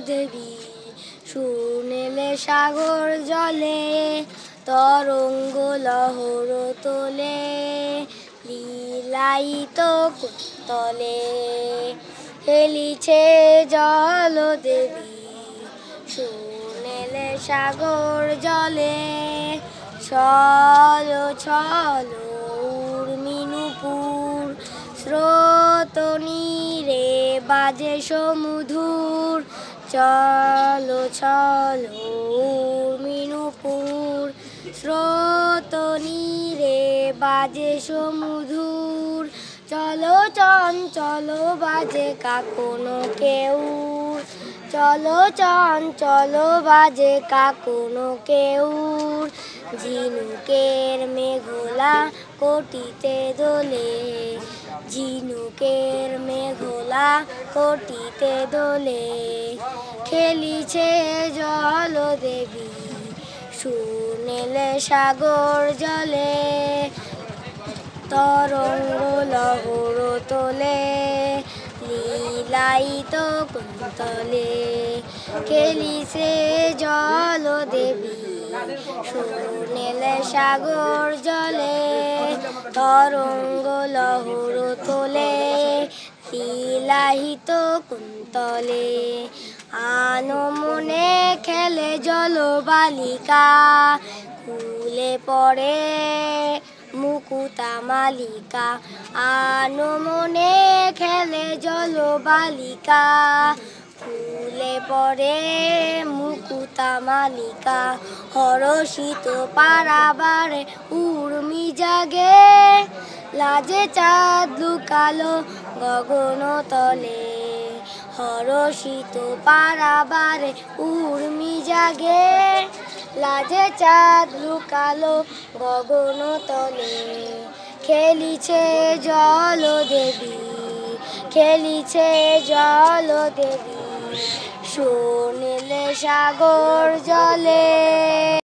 দেবী শুনেলে সাগর জলে তরঙ্গ লহর তোলে লীলায়িত কুন্তলে খেলিছে জল দেবী শুনেলে সাগর জলে ছলো ছলো উর্মিনুপুর স্রোত নীরে বাজে সমুধুর চলো চলো উর্মিনুপুর স্রোত নীরে বাজে সমুধুর চলো চঞ্চল বাজে কাকনো কেউর চলো চঞ্চল বাজে কাকনো কেউর ঝিনুকের মেঘলা কোটিতে দোলে ঝিনুকের মেঘলা কোটিতে দোলে খেলিছে জল দেবী শুনেলে সাগর জলে তরঙ্গ লহর তোলে লীলায়িত কুন্তলে খেলিছে জল দেবী শুনেলে সাগর জলে তরঙ্গ লহর তোলে লীলায়িত কুন্তলে আনমনে খেলে জল বালিকা কুলে পড়ে মুকুতা মালিকা আনমনে খেলে জল বালিকা ফুলে পড়ে মুকুতা মালিকা হরষিত পারাবারে উর্মি জাগে লাজে চাঁদ লুকালো গগন তলে হরষিত পারাবারে উর্মি জাগে লাজে চাঁদ লুকালো গগন তলে খেলিছে জল দেবী খেলিছে জল দেবী শুনিলে সাগর জলে।